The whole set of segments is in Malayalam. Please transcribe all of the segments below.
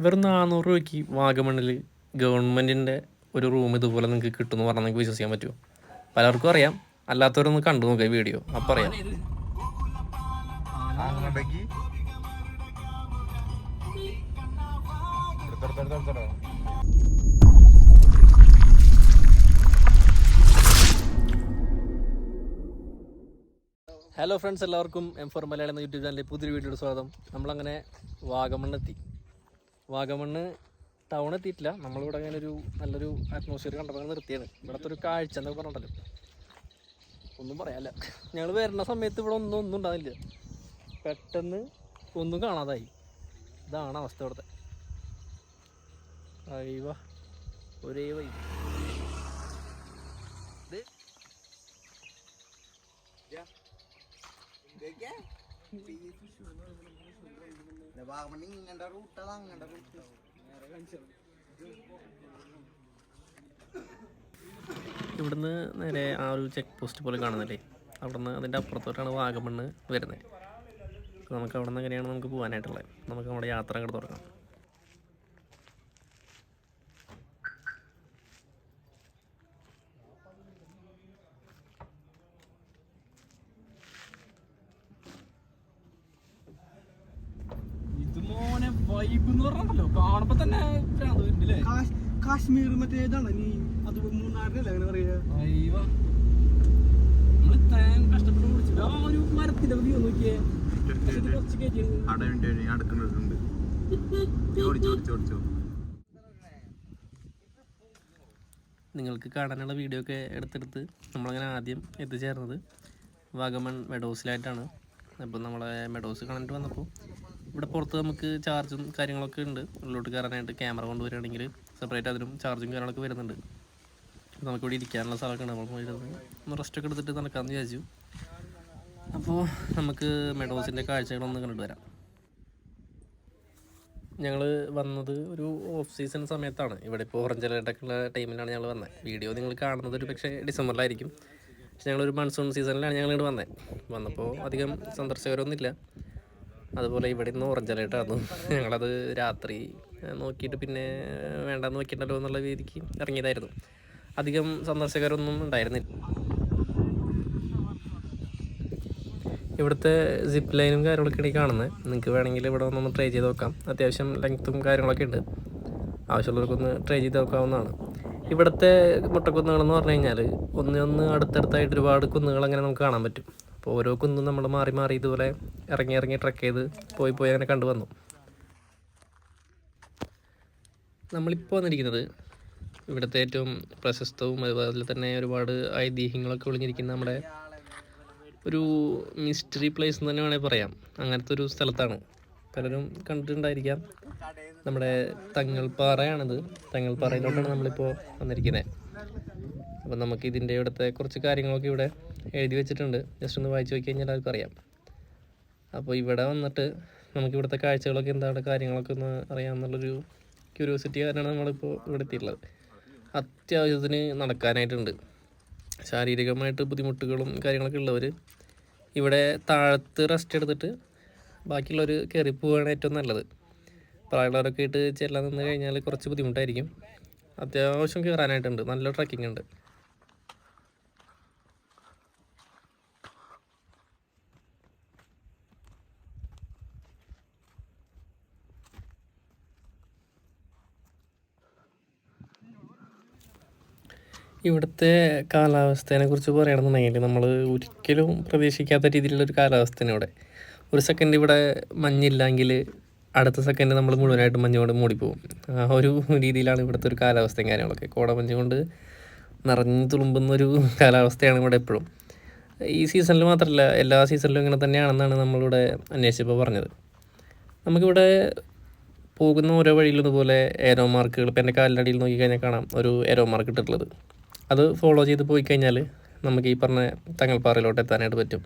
വെറും 400 രൂപയ്ക്ക് വാഗമണ്ണിൽ ഗവൺമെൻറ്റിൻ്റെ ഒരു റൂം ഇതുപോലെ നിങ്ങൾക്ക് കിട്ടുമെന്ന് പറഞ്ഞാൽ നിങ്ങൾക്ക് വിശ്വസിക്കാൻ പറ്റുമോ? പലർക്കും അറിയാം, അല്ലാത്തവരൊന്ന് കണ്ടു നോക്കുക വീഡിയോ, അപ്പം അറിയാം. ഹലോ ഫ്രണ്ട്സ്, എല്ലാവർക്കും M4 മലയാളം എന്ന യൂട്യൂബ് ചാനലിൽ പുതിയൊരു വീഡിയോയുടെ സ്വാഗതം. നമ്മളങ്ങനെ വാഗമണ്ണെത്തി. വാഗമണ്ണ് ടൗൺ എത്തിയിട്ടില്ല, നമ്മളിവിടെ അങ്ങനെ ഒരു നല്ലൊരു അറ്റ്മോസ്ഫിയർ കണ്ടപ്പോൾ നിർത്തിയാണ്. ഇവിടുത്തെ ഒരു കാഴ്ച എന്നൊക്കെ പറഞ്ഞിട്ടല്ലോ, ഒന്നും പറയാല്ല. ഞങ്ങൾ വരുന്ന സമയത്ത് ഇവിടെ ഒന്നും ഉണ്ടാവില്ല, പെട്ടെന്ന് ഒന്നും കാണാതായി. ഇതാണ് അവസ്ഥ ഇവിടുത്തെ. അയ്യോ, ഒരേ വൈ ഇവിടുന്ന് നേരെ ആ ഒരു ചെക്ക് പോസ്റ്റ് പോലെ കാണുന്നില്ലേ, അവിടുന്ന് അതിൻ്റെ അപ്പുറത്തോട്ടാണ് വാഗമണ്ണ് വരുന്നത്. നമുക്ക് അവിടെ നിന്ന് എങ്ങനെയാണ് നമുക്ക് പോകാനായിട്ടുള്ളത്, നമുക്ക് നമ്മുടെ യാത്ര അങ്ങോട്ട് തുടങ്ങാം. വൈബ് എന്ന് പറഞ്ഞല്ലോ, കാണുമ്പോ തന്നെ കാശ്മീർ മറ്റേ ഇതാണ് നീ അത് മൂന്നാറിനല്ലേ അങ്ങനെ പറയാ. നമ്മൾ ഇത്രയും കഷ്ടപ്പെട്ട് കുടിച്ചിട്ട് ആ ഒരു മരത്തിന്റെ വ്യൂ നോക്കിയേ. നിങ്ങൾക്ക് കാണാനുള്ള വീഡിയോ ഒക്കെ എടുത്തെടുത്ത് നമ്മളങ്ങനെ ആദ്യം എത്തിച്ചേർന്നത് വാഗമൺ മെഡോസിലായിട്ടാണ്. അപ്പോൾ നമ്മളെ മെഡോസ് കണ്ടിട്ട് വന്നപ്പോൾ ഇവിടെ പുറത്ത് നമുക്ക് ചാർജും കാര്യങ്ങളൊക്കെ ഉണ്ട്. ഉള്ളിലോട്ട് കയറാനായിട്ട് ക്യാമറ കൊണ്ടുവരികയാണെങ്കിൽ സെപ്പറേറ്റ് അതിനും ചാർജും കാര്യങ്ങളൊക്കെ വരുന്നുണ്ട്. നമുക്കിവിടെ ഇരിക്കാനുള്ള സ്ഥലമൊക്കെ ഉണ്ട്. നമ്മൾ ഒന്ന് റെസ്റ്റൊക്കെ എടുത്തിട്ട് നടക്കാമെന്ന് വിചാരിച്ചു. അപ്പോൾ നമുക്ക് മെഡോസിൻ്റെ കാഴ്ചകളൊന്ന് കണ്ടിട്ട് വരാം. ഞങ്ങൾ വന്നത് ഒരു ഓഫ് സീസൺ സമയത്താണ്. ഇവിടെ ഇപ്പോൾ ഓറഞ്ച് അലേർട്ടൊക്കെയുള്ള ടൈമിലാണ് ഞങ്ങൾ വന്നത്. വീഡിയോ നിങ്ങൾ കാണുന്നത് ഒരു പക്ഷേ ഡിസംബറിലായിരിക്കും, പക്ഷെ ഞങ്ങളൊരു മൺസൂൺ സീസണിലാണ് ഞങ്ങളിവിടെ വന്നത്. വന്നപ്പോൾ അധികം സന്ദർശകരൊന്നുമില്ല. അതുപോലെ ഇവിടെ നിന്ന് ഓറഞ്ച് അലേർട്ടായിരുന്നു. ഞങ്ങളത് രാത്രി നോക്കിയിട്ട് പിന്നെ വേണ്ടെന്ന് നോക്കിയിട്ടല്ലോ എന്നുള്ള രീതിക്ക് ഇറങ്ങിയതായിരുന്നു. അധികം സന്ദർശകരൊന്നും ഉണ്ടായിരുന്നില്ല. ഇവിടുത്തെ സിപ്പ് ലൈനും കാര്യങ്ങളൊക്കെയാണ് ഈ കാണുന്നത്. നിങ്ങൾക്ക് വേണമെങ്കിൽ ഇവിടെ വന്നൊന്ന് ട്രൈ ചെയ്ത് നോക്കാം. അത്യാവശ്യം ലെങ്ത്തും കാര്യങ്ങളൊക്കെ ഉണ്ട്, ആവശ്യമുള്ളവർക്കൊന്ന് ട്രൈ ചെയ്ത് നോക്കാവുന്നതാണ്. ഇവിടുത്തെ മുട്ടക്കുന്നുകളെന്ന് പറഞ്ഞു കഴിഞ്ഞാൽ ഒന്ന് അടുത്തടുത്തായിട്ട് ഒരുപാട് കുന്നുകൾ അങ്ങനെ നമുക്ക് കാണാൻ പറ്റും. അപ്പോൾ ഓരോ കുന്നും നമ്മൾ മാറി മാറി ഇതുപോലെ ഇറങ്ങി ട്രക്ക് ചെയ്ത് പോയി അങ്ങനെ കണ്ടുവന്നു. നമ്മളിപ്പോൾ വന്നിരിക്കുന്നത് ഇവിടുത്തെ ഏറ്റവും പ്രശസ്തവും അതുപോലെ തന്നെ ഒരുപാട് ഐതിഹ്യങ്ങളൊക്കെ ഒളിഞ്ഞിരിക്കുന്ന നമ്മുടെ ഒരു മിസ്റ്ററി പ്ലേസ് എന്ന് തന്നെ വേണമെങ്കിൽ പറയാം. അങ്ങനത്തെ ഒരു സ്ഥലത്താണ്. പലരും കണ്ടിട്ടുണ്ടായിരിക്കാം. നമ്മുടെ തങ്ങൾപ്പാറയാണിത്. തങ്ങൾപ്പാറയിലോട്ടാണ് നമ്മളിപ്പോൾ വന്നിരിക്കുന്നത്. അപ്പം നമുക്ക് ഇതിൻ്റെ ഇവിടുത്തെ കുറച്ച് കാര്യങ്ങളൊക്കെ ഇവിടെ എഴുതി വെച്ചിട്ടുണ്ട്. ജസ്റ്റ് ഒന്ന് വായിച്ച് നോക്കി കഴിഞ്ഞാൽ അതൊക്കെ അറിയാം. അപ്പോൾ ഇവിടെ വന്നിട്ട് നമുക്ക് ഇവിടുത്തെ കാഴ്ചകളൊക്കെ എന്താണ് കാര്യങ്ങളൊക്കെ ഒന്ന് അറിയാമെന്നുള്ളൊരു ക്യൂരിയോസിറ്റി കാരണമാണ് നമ്മളിപ്പോൾ ഇവിടെ എത്തിയിട്ടുള്ളത്. അത്യാവശ്യത്തിന് നടക്കാനായിട്ടുണ്ട്. ശാരീരികമായിട്ട് ബുദ്ധിമുട്ടുകളും കാര്യങ്ങളൊക്കെ ഉള്ളവർ ഇവിടെ താഴത്ത് റെസ്റ്റ് എടുത്തിട്ട് ബാക്കിയുള്ളവർ കയറി പോവുകയാണ് ഏറ്റവും നല്ലത്. പ്രായമുള്ളവരൊക്കെ ആയിട്ട് ചെല്ലാൻ നിന്ന് കഴിഞ്ഞാൽ കുറച്ച് ബുദ്ധിമുട്ടായിരിക്കും. അത്യാവശ്യം കയറാനായിട്ടുണ്ട്, നല്ല ട്രക്കിംഗ് ഉണ്ട്. ഇവിടുത്തെ കാലാവസ്ഥയെ കുറിച്ച് പറയുകയാണെന്നുണ്ടെങ്കിൽ നമ്മൾ ഒരിക്കലും പ്രതീക്ഷിക്കാത്ത രീതിയിലുള്ളൊരു കാലാവസ്ഥയാണ് ഇവിടെ. ഒരു സെക്കൻഡ് ഇവിടെ മഞ്ഞില്ലെങ്കിൽ അടുത്ത സെക്കൻഡ് നമ്മൾ മുഴുവനായിട്ട് മഞ്ഞ് കൊണ്ട് മൂടിപ്പോവും. ആ ഒരു രീതിയിലാണ് ഇവിടുത്തെ ഒരു കാലാവസ്ഥയും കാര്യങ്ങളൊക്കെ. കോടമഞ്ഞ് കൊണ്ട് നിറഞ്ഞു തുളുമ്പുന്നൊരു കാലാവസ്ഥയാണ് ഇവിടെ എപ്പോഴും. ഈ സീസണിൽ മാത്രമല്ല, എല്ലാ സീസണിലും ഇങ്ങനെ തന്നെയാണെന്നാണ് നമ്മളിവിടെ അന്വേഷിച്ചപ്പോൾ പറഞ്ഞത്. നമുക്കിവിടെ പോകുന്ന ഓരോ വഴിയിലും ഇതുപോലെ ഏരോ മാർക്കുകൾ, ഇപ്പം എൻ്റെ കാലിൻ്റെ അടിയിൽ നോക്കിക്കഴിഞ്ഞാൽ കാണാം ഒരു ഏരോ മാർക്ക് ഇട്ടിട്ടുള്ളത്. അത് ഫോളോ ചെയ്ത് പോയി കഴിഞ്ഞാൽ നമുക്ക് ഈ പറഞ്ഞ തങ്ങൾപ്പാറയിലോട്ട് എത്താനായിട്ട് പറ്റും.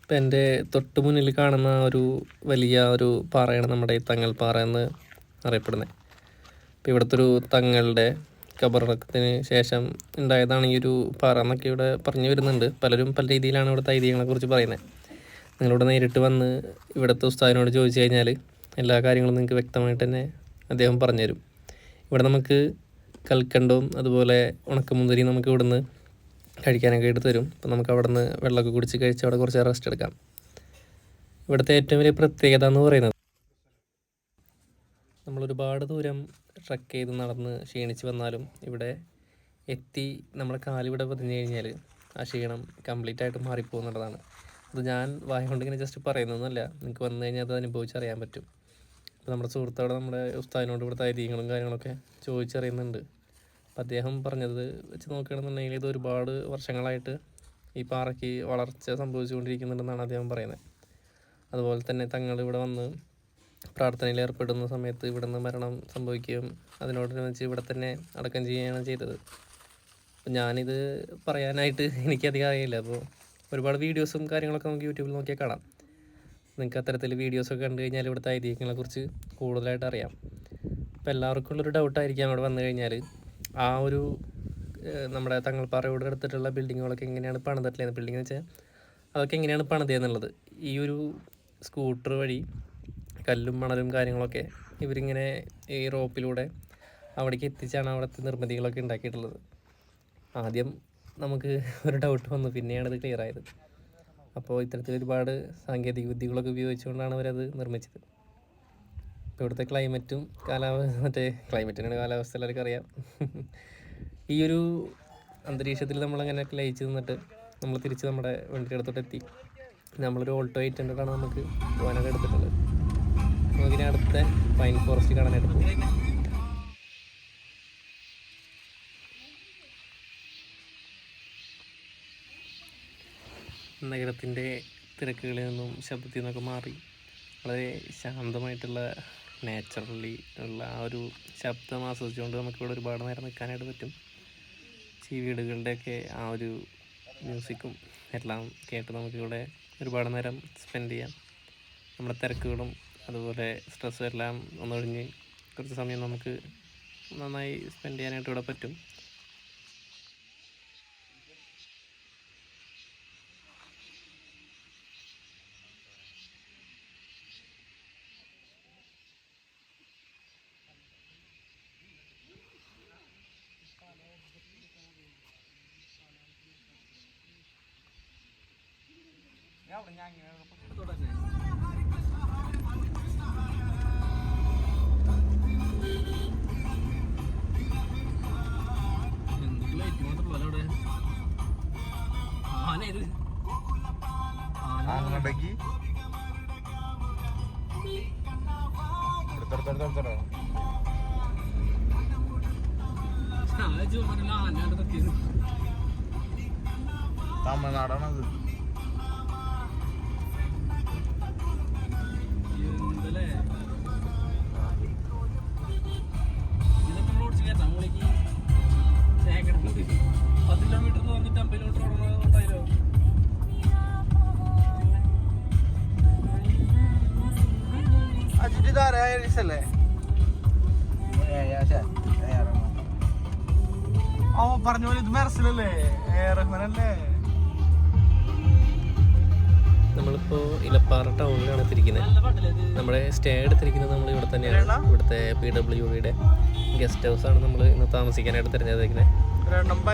ഇപ്പം എൻ്റെ തൊട്ട് മുന്നിൽ കാണുന്ന ഒരു വലിയ ഒരു പാറയാണ് നമ്മുടെ ഈ തങ്ങൽ പാറ എന്ന് അറിയപ്പെടുന്നത്. ഇപ്പോൾ ഇവിടുത്തെ ഒരു തങ്ങളുടെ ഖബറടക്കത്തിന് ശേഷം ഉണ്ടായതാണ് ഈ ഒരു പാറ എന്നൊക്കെ ഇവിടെ പറഞ്ഞു വരുന്നുണ്ട്. പലരും പല രീതിയിലാണ് ഇവിടുത്തെ ഐതിഹ്യങ്ങളെക്കുറിച്ച് പറയുന്നത്. നിങ്ങളിവിടെ നേരിട്ട് വന്ന് ഇവിടുത്തെ ഉസ്താദിനോട് ചോദിച്ചു കഴിഞ്ഞാൽ എല്ലാ കാര്യങ്ങളും നിങ്ങൾക്ക് വ്യക്തമായിട്ട് തന്നെ അദ്ദേഹം പറഞ്ഞുതരും. ഇവിടെ നമുക്ക് കൽക്കണ്ടവും അതുപോലെ ഉണക്കമുന്തിരിയും നമുക്ക് ഇവിടുന്ന് കഴിക്കാനൊക്കെ എടുത്ത് തരും. അപ്പോൾ നമുക്ക് അവിടെ നിന്ന് വെള്ളമൊക്കെ കുടിച്ച് കഴിച്ച് അവിടെ കുറച്ച് റെസ്റ്റ് എടുക്കാം. ഇവിടുത്തെ ഏറ്റവും വലിയ പ്രത്യേകത എന്ന് പറയുന്നത് നമ്മളൊരുപാട് ദൂരം ട്രക്ക് ചെയ്ത് നടന്ന് ക്ഷീണിച്ച് വന്നാലും ഇവിടെ എത്തി നമ്മുടെ കാലിവിടെ പതിഞ്ഞു കഴിഞ്ഞാൽ ആ ക്ഷീണം കംപ്ലീറ്റ് ആയിട്ട് മാറിപ്പോകുന്നുള്ളതാണ്. അത് ഞാൻ വായ കൊണ്ട് ഇങ്ങനെ ജസ്റ്റ് പറയുന്നതൊന്നുമല്ല, നിങ്ങൾക്ക് വന്നു കഴിഞ്ഞാൽ അത് അനുഭവിച്ചറിയാൻ പറ്റും. അപ്പോൾ നമ്മുടെ സുഹൃത്തോടെ നമ്മുടെ ഉസ്താദിനോട് ഇവിടുത്തെ ഐതിഹ്യങ്ങളും കാര്യങ്ങളൊക്കെ ചോദിച്ചറിയുന്നുണ്ട്. അപ്പം അദ്ദേഹം പറഞ്ഞത് വെച്ച് നോക്കുകയാണെന്നുണ്ടെങ്കിൽ ഇത് ഒരുപാട് വർഷങ്ങളായിട്ട് ഈ പാറയ്ക്ക് വളർച്ച സംഭവിച്ചുകൊണ്ടിരിക്കുന്നുണ്ടെന്നാണ് അദ്ദേഹം പറയുന്നത്. അതുപോലെ തന്നെ തങ്ങൾ ഇവിടെ വന്ന് പ്രാർത്ഥനയിൽ ഏർപ്പെടുന്ന സമയത്ത് ഇവിടെ നിന്ന് മരണം സംഭവിക്കുകയും അതിനോടനുബന്ധിച്ച് ഇവിടെ തന്നെ അടക്കം ചെയ്യുകയാണ് ചെയ്തത്. അപ്പം ഞാനിത് പറയാനായിട്ട് എനിക്കധികം അറിയില്ല. അപ്പോൾ ഒരുപാട് വീഡിയോസും കാര്യങ്ങളൊക്കെ നമുക്ക് യൂട്യൂബിൽ നോക്കിയാൽ കാണാം. നിങ്ങൾക്ക് അത്തരത്തിൽ വീഡിയോസൊക്കെ കണ്ടു കഴിഞ്ഞാൽ ഇവിടുത്തെ ഐതിഹ്യങ്ങളെക്കുറിച്ച് കൂടുതലായിട്ട് അറിയാം. അപ്പോൾ എല്ലാവർക്കും ഉള്ളൊരു ഡൗട്ടായിരിക്കാം അവിടെ വന്നു കഴിഞ്ഞാൽ ആ ഒരു നമ്മുടെ തങ്ങൾപ്പാറയോട് എടുത്തിട്ടുള്ള ബിൽഡിങ്ങുകളൊക്കെ എങ്ങനെയാണ് പണിതിട്ടുള്ളത്. ബിൽഡിംഗ് എന്ന് വെച്ചാൽ അതൊക്കെ എങ്ങനെയാണ് പണിതേന്നുള്ളത്. ഈ ഒരു സ്കൂട്ടർ വഴി കല്ലും മണലും കാര്യങ്ങളൊക്കെ ഇവരിങ്ങനെ ഈ റോപ്പിലൂടെ അവിടേക്ക് എത്തിച്ചാണ് അവിടുത്തെ നിർമ്മിതികളൊക്കെ ഉണ്ടാക്കിയിട്ടുള്ളത്. ആദ്യം നമുക്ക് ഒരു ഡൗട്ട് വന്നു, പിന്നെയാണ് ഇത് ക്ലിയർ ആയത്. അപ്പോൾ ഇത്തരത്തിൽ ഒരുപാട് സാങ്കേതിക വിദ്യകളൊക്കെ ഉപയോഗിച്ചുകൊണ്ടാണ് അവരത് നിർമ്മിച്ചത്. ഇപ്പോൾ ഇവിടുത്തെ ക്ലൈമറ്റും ക്ലൈമറ്റിനാണ് കാലാവസ്ഥ എല്ലാവർക്കും അറിയാം. ഈ ഒരു അന്തരീക്ഷത്തിൽ നമ്മളങ്ങനെ ലയിച്ച് നിന്നിട്ട് നമ്മൾ തിരിച്ച് നമ്മുടെ വണ്ടിയുടെ അടുത്തോട്ട് എത്തി. നമ്മളൊരു ഓൾട്ടോ 800 നമുക്ക് പോകാനായിട്ട് എടുത്തിട്ടുള്ളത്. നമുക്കിനി അടുത്ത പൈൻ ഫോറസ്റ്റ് കാണാനായിട്ട് പോകും. നഗരത്തിൻ്റെ തിരക്കുകളിൽ നിന്നും ശബ്ദത്തിൽ നിന്നൊക്കെ മാറി വളരെ ശാന്തമായിട്ടുള്ള നാച്ചുറലി ഉള്ള ആ ഒരു ശബ്ദം ആസ്വദിച്ചുകൊണ്ട് നമുക്കിവിടെ ഒരുപാട് നേരം നിൽക്കാനായിട്ട് പറ്റും. ചീവീടുകളുടെയൊക്കെ ആ ഒരു മ്യൂസിക്കും എല്ലാം കേട്ട് നമുക്കിവിടെ ഒരുപാട് നേരം സ്പെൻഡ് ചെയ്യാം. നമ്മുടെ തിരക്കുകളും അതുപോലെ സ്ട്രെസ്സും എല്ലാം ഒന്നൊഴിഞ്ഞ് കുറച്ച് സമയം നമുക്ക് നന്നായി സ്പെൻഡ് ചെയ്യാനായിട്ട് ഇവിടെ പറ്റും. അങ്ങോട്ടേക്ക് തമിഴ്നാടാണത്. അല്ലേ പറഞ്ഞ പോലെ ഇത് മെർസലല്ലേ, റഹ്മാനല്ലേ. നമ്മളിപ്പോൾ ഇലപ്പാറ ടൗണിലാണ് എത്തിയിരിക്കുന്നത്. നമ്മുടെ സ്റ്റേ എടുത്തിരിക്കുന്നത് നമ്മൾ ഇവിടെ തന്നെയാണ്. ഇവിടുത്തെ PWDയുടെ ഗസ്റ്റ് ഹൗസാണ് നമ്മൾ ഇന്ന് താമസിക്കാനായിട്ട് തിരഞ്ഞെടുത്തിരിക്കുന്നത്.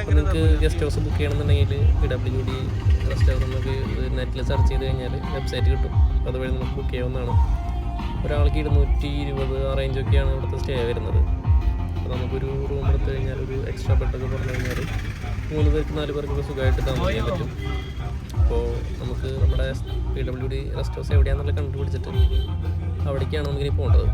നിങ്ങൾക്ക് ഗസ്റ്റ് ഹൗസ് ബുക്ക് ചെയ്യണമെന്നുണ്ടെങ്കിൽ PWD ഗസ്റ്റ് ഹൗസ് നമുക്ക് നെറ്റിൽ സെർച്ച് ചെയ്ത് കഴിഞ്ഞാൽ വെബ്സൈറ്റ് കിട്ടും. അതുവഴി നമുക്ക് ബുക്ക് ചെയ്യാവുന്നതാണ്. ഒരാൾക്ക് 220 ആ റേഞ്ചൊക്കെയാണ് ഇവിടുത്തെ സ്റ്റേ വരുന്നത്. അപ്പോൾ നമുക്കൊരു റൂം എടുത്തു കഴിഞ്ഞാൽ ഒരു എക്സ്ട്രാ ബെഡൊക്കെ പറഞ്ഞു കഴിഞ്ഞാൽ 3 പേർക്ക് 4 പേർക്കൊക്കെ സുഖമായിട്ട് താമസിക്കാൻ പറ്റും. അപ്പോൾ നമുക്ക് നമ്മുടെ PWD റെസ്റ്റ് ഹൗസ് എവിടെയാണെന്നുള്ള കണ്ടുപിടിച്ചിട്ട് അവിടേക്കാണ് നമുക്കിനി പോകേണ്ടത്.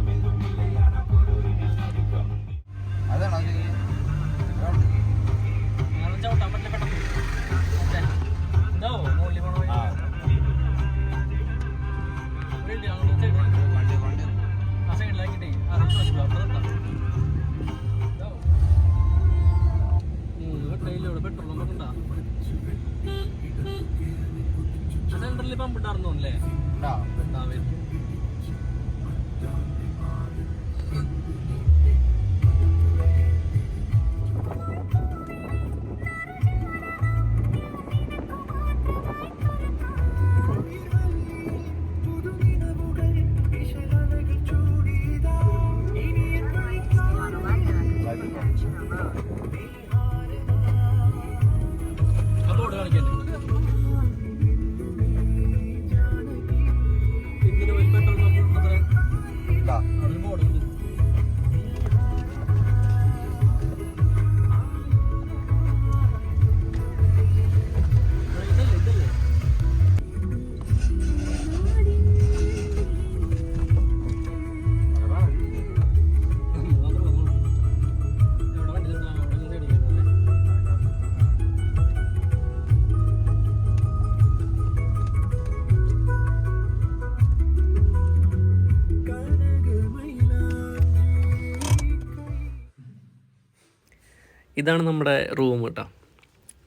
ഇതാണ് നമ്മുടെ റൂം കേട്ടോ.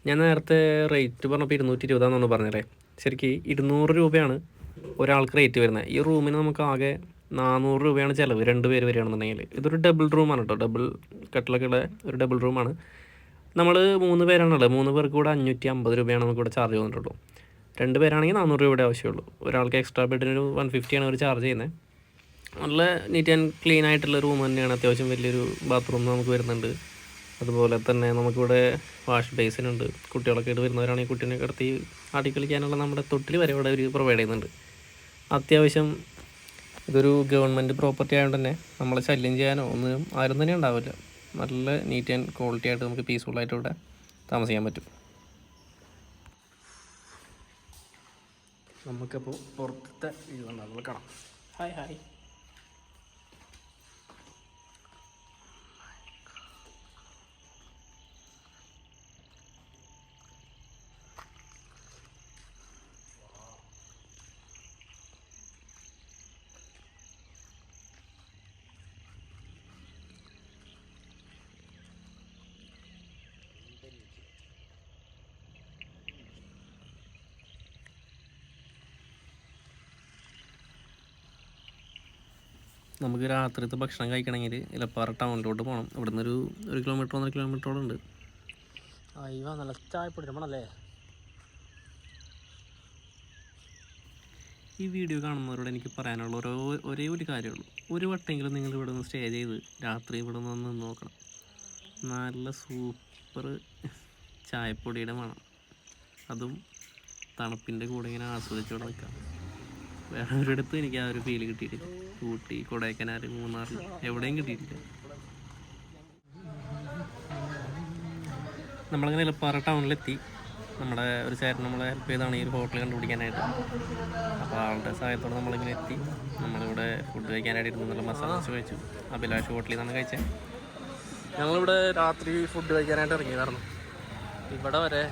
ഞാൻ നേരത്തെ റേറ്റ് പറഞ്ഞപ്പോൾ 220 പറഞ്ഞല്ലേ. ശരിക്കും 200 രൂപയാണ് ഒരാൾക്ക് റേറ്റ് വരുന്നത്. ഈ റൂമിന് നമുക്ക് ആകെ 400 രൂപയാണ് ചിലവ് 2 പേര് വരികയാണെന്നുണ്ടെങ്കിൽ. ഇതൊരു ഡബിൾ റൂമാണ് കേട്ടോ, ഡബിൾ കട്ടിലൊക്കെ ഉള്ള ഒരു ഡബിൾ റൂമാണ്. നമ്മൾ 3 പേരാണുള്ളത്, 3 പേർക്ക് കൂടെ 550 രൂപയാണ് നമുക്കിവിടെ ചാർജ് ചെയ്യുന്നുള്ളൂ. 2 പേരാണെങ്കിൽ 400 രൂപയുടെ ആവശ്യമുള്ളൂ. ഒരാൾക്ക് എക്സ്ട്രാ ബെഡിനൊരു 150 ആണ് അവർ ചാർജ് ചെയ്യുന്നത്. നല്ല നീറ്റ് ആൻഡ് ക്ലീൻ ആയിട്ടുള്ള റൂം തന്നെയാണ്. അത്യാവശ്യം വലിയൊരു ബാത്റൂം നമുക്ക് വരുന്നുണ്ട്. അതുപോലെ തന്നെ നമുക്കിവിടെ വാഷ് ബേസിൻ ഉണ്ട്. കുട്ടികളൊക്കെ ആയിട്ട് വരുന്നവരാണെങ്കിൽ കുട്ടീനെ കിടത്തി ആടി കളിക്കാനുള്ള നമ്മുടെ തൊട്ടിൽ വരെ ഇവിടെ ഒരു പ്രൊവൈഡ് ചെയ്യുന്നുണ്ട്. അത്യാവശ്യം ഇതൊരു ഗവൺമെൻറ് പ്രോപ്പർട്ടി ആയതുകൊണ്ട് തന്നെ നമ്മളെ ശല്യം ചെയ്യാനോ ഒന്നും ആരും തന്നെ ഉണ്ടാവില്ല. നല്ല നീറ്റ് ആൻഡ് ക്വാളിറ്റി ആയിട്ട് നമുക്ക് പീസ്ഫുള്ളായിട്ട് ഇവിടെ താമസിക്കാൻ പറ്റും. നമുക്കപ്പോൾ പുറത്തെ വ്യൂ ഉണ്ടാകുമ്പോൾ കാണാം. Hi hi. നമുക്ക് രാത്രിത്തെ ഭക്ഷണം കഴിക്കണമെങ്കിൽ ഇലപ്പാറ ടൗണിലോട്ട് പോകണം. ഇവിടുന്ന് ഒരു 1 കിലോമീറ്റർ 1.5 കിലോമീറ്ററോളം ഉണ്ട്. അയ്യോ നല്ല ചായപ്പൊടി നമ്മളല്ലേ. ഈ വീഡിയോ കാണുന്നവരോട് എനിക്ക് പറയാനുള്ള ഒരേ ഒരു കാര്യമുള്ളൂ. ഒരു വട്ടെങ്കിലും നിങ്ങൾ ഇവിടെ നിന്ന് സ്റ്റേ ചെയ്ത് രാത്രി ഇവിടെ നിന്ന് നോക്കണം. നല്ല സൂപ്പർ ചായപ്പൊടിയുടെ മണം, അതും തണുപ്പിൻ്റെ കൂടെ ഇങ്ങനെ ആസ്വദിച്ചോടെ നിൽക്കാം. വേറെ ഒരിടത്തും എനിക്ക് ആ ഒരു ഫീല് കിട്ടിയിട്ടില്ല. ഊട്ടി, കൊടൈക്കനാൽ, മൂന്നാർ എവിടെയും കിട്ടിയിട്ടില്ല. നമ്മളങ്ങനെ ഇലപ്പാറ ടൗണിലെത്തി. നമ്മുടെ ഒരു ചേട്ടൻ നമ്മളെ ഹെൽപ്പ് ചെയ്താണ് ഈ ഒരു ഹോട്ടൽ കണ്ടുപിടിക്കാനായിട്ട്. അപ്പോൾ ആളുടെ സഹായത്തോടെ നമ്മളിങ്ങനെ എത്തി. നമ്മളിവിടെ ഫുഡ് കഴിക്കാനായിട്ട് ഇരുന്ന് നല്ല മസാല ദോശ കഴിച്ചു. അഭിലാഷ് ഹോട്ടലിൽ നിന്നാണ് കഴിച്ചത്. ഞങ്ങളിവിടെ രാത്രി ഫുഡ് കഴിക്കാനായിട്ട് ഇറങ്ങിയതായിരുന്നു. ഇവിടെ വരെ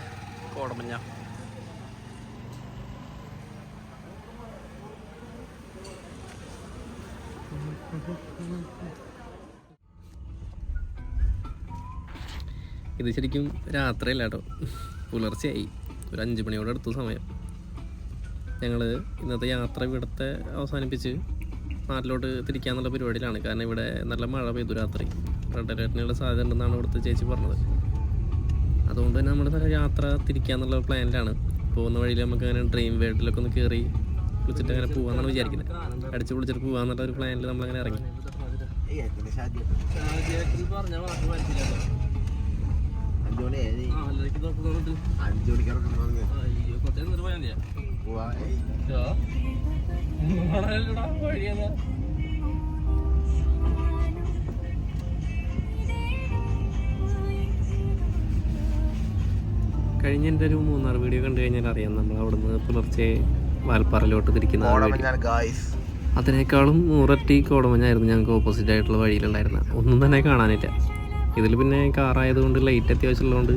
കോടമഞ്ഞ. ഇത് ശരിക്കും രാത്രിയല്ല കേട്ടോ, പുലർച്ചയായി. ഒരു 5 മണിയോടെ അടുത്ത സമയം. ഞങ്ങൾ ഇന്നത്തെ യാത്ര ഇവിടുത്തെ അവസാനിപ്പിച്ച് നാട്ടിലോട്ട് തിരിക്കാന്നുള്ള പരിപാടിയിലാണ്. കാരണം ഇവിടെ നല്ല മഴ പെയ്തു രാത്രി. റെഡ് അലേർട്ടിനുള്ള സാധ്യത ഉണ്ടെന്നാണ് ഇവിടുത്തെ ചേച്ചി പറഞ്ഞത്. അതുകൊണ്ട് തന്നെ നമ്മൾ യാത്ര തിരിക്കാന്നുള്ള പ്ലാനിലാണ്. പോകുന്ന വഴിയിൽ നമുക്ക് അങ്ങനെ ഡ്രീം വേൾഡിലൊക്കെ ഒന്ന് കയറി വിളിച്ചിട്ട് അങ്ങനെ പോകാമെന്നാണ് വിചാരിക്കുന്നത്. അടിച്ച് വിളിച്ചിട്ട് പോകാന്നുള്ള ഒരു പ്ലാനിൽ നമ്മളങ്ങനെ ഇറങ്ങി. കഴിഞ്ഞ എൻ്റെ ഒരു 3-6 വീഡിയോ കണ്ടു കഴിഞ്ഞാൽ അറിയാം നമ്മൾ അവിടുന്ന് പുലർച്ചെ വാൽപ്പാറയിലോട്ട് തിരിക്കുന്ന. അതിനേക്കാളും 100 ഇരട്ടി കോടമഞ്ഞായിരുന്നു ഞങ്ങൾക്ക് ഓപ്പോസിറ്റ് ആയിട്ടുള്ള വഴിയിലുണ്ടായിരുന്നത്. ഒന്നും തന്നെ കാണാനില്ല. ഇതിൽ പിന്നെ കാറായതുകൊണ്ട് ലൈറ്റ് അത്യാവശ്യമുള്ളതുകൊണ്ട്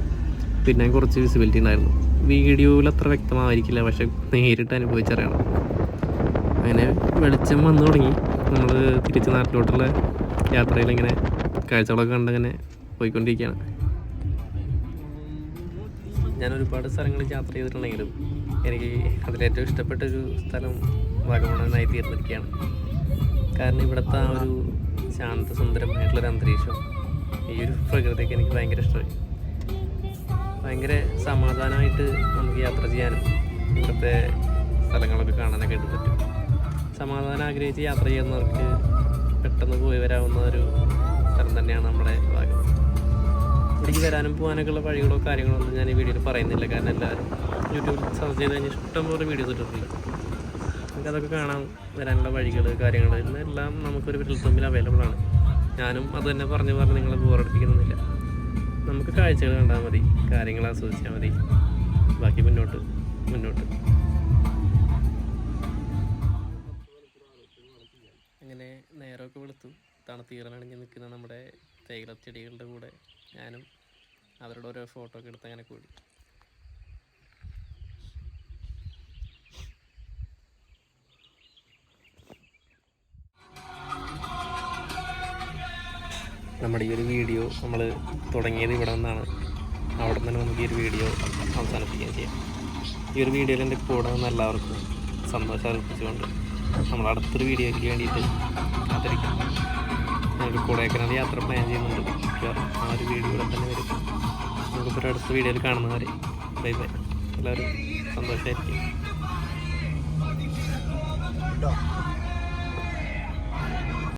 പിന്നെ കുറച്ച് വിസിബിലിറ്റി ഉണ്ടായിരുന്നു. വീഡിയോയിൽ അത്ര വ്യക്തമായിരിക്കില്ല, പക്ഷെ നേരിട്ട് അനുഭവിച്ചറിയണം. അങ്ങനെ വെളിച്ചം വന്നു തുടങ്ങി. നമ്മൾ തിരിച്ച് നാട്ടിലോട്ടുള്ള യാത്രയിൽ ഇങ്ങനെ കാഴ്ചകളൊക്കെ കണ്ടങ്ങനെ പോയിക്കൊണ്ടിരിക്കുകയാണ്. ഞാൻ ഒരുപാട് സ്ഥലങ്ങളിൽ യാത്ര ചെയ്തിട്ടുണ്ടെങ്കിലും എനിക്ക് അതിലേറ്റവും ഇഷ്ടപ്പെട്ടൊരു സ്ഥലം വാഗമണ്ണായി തീർന്നിരിക്കുകയാണ്. കാരണം ഇവിടുത്തെ ആ ഒരു ശാന്തസുന്ദരമായിട്ടുള്ളൊരു അന്തരീക്ഷം, ഈ ഒരു പ്രകൃതിയൊക്കെ എനിക്ക് ഭയങ്കര ഇഷ്ടമായി. ഭയങ്കര സമാധാനമായിട്ട് നമുക്ക് യാത്ര ചെയ്യാനും ഇവിടുത്തെ സ്ഥലങ്ങളൊക്കെ കാണാനൊക്കെ ആയിട്ട് പറ്റും. സമാധാനം ആഗ്രഹിച്ച് യാത്ര ചെയ്യുന്നവർക്ക് പെട്ടെന്ന് പോയി വരാവുന്ന ഒരു സ്ഥലം തന്നെയാണ് നമ്മുടെ വാഗമൺ. ഇവിടേക്ക് വരാനും പോകാനൊക്കെ ഉള്ള വഴികളോ കാര്യങ്ങളോ ഒന്നും ഞാൻ ഈ വീഡിയോയിൽ പറയുന്നില്ല. കാരണം എല്ലാവരും യൂട്യൂബിൽ സെർച്ച് ചെയ്ത് കഴിഞ്ഞാൽ ഇഷ്ടംപോലെ വീഡിയോസ് ഇട്ടിട്ടുണ്ട്. നമുക്കതൊക്കെ കാണാൻ വരാനുള്ള വഴികൾ കാര്യങ്ങൾ എല്ലാം നമുക്കൊരു വിരൽത്തുമ്പിൽ അവൈലബിൾ ആണ്. ഞാനും അത് തന്നെ പറഞ്ഞ് നിങ്ങളെ ബോറടിപ്പിക്കുന്നില്ല. നമുക്ക് കാഴ്ചകൾ കണ്ടാൽ മതി, കാര്യങ്ങൾ ആസ്വദിച്ചാൽ മതി, ബാക്കി മുന്നോട്ട്. അങ്ങനെ നേരമൊക്കെ വെളുത്തു, തണുത്തീറനണിഞ്ഞ് നിൽക്കുന്ന നമ്മുടെ തേയിലച്ചെടികളുടെ കൂടെ ഞാനും അവരുടെ ഓരോ ഫോട്ടോ ഒക്കെ എടുത്ത് അങ്ങനെ കൂടി. നമ്മുടെ ഈ ഒരു വീഡിയോ നമ്മൾ തുടങ്ങിയത് ഇവിടെ നിന്നാണ്. അവിടെ നിന്ന് നമുക്ക് ഈ ഒരു വീഡിയോ അവസാനിപ്പിക്കുകയും ചെയ്യാം. ഈ ഒരു വീഡിയോയിൽ എൻ്റെ കൂടെ നിന്ന് എല്ലാവർക്കും സന്തോഷം അർപ്പിച്ചുകൊണ്ട് നമ്മൾ അടുത്തൊരു വീഡിയോയ്ക്ക് വേണ്ടിയിട്ട് കാത്തിരിക്കാം. ഞങ്ങൾക്ക് കൊടൈക്കനാൽ യാത്ര പ്ലാൻ ചെയ്യുന്നുണ്ട്. ആ ഒരു വീഡിയോ ഇവിടെ തന്നെ വരും. നമുക്കിപ്പോൾ അടുത്ത വീഡിയോയിൽ കാണുന്നവരെ ബൈ ബൈ. എല്ലാവരും സന്തോഷമായിരിക്കും.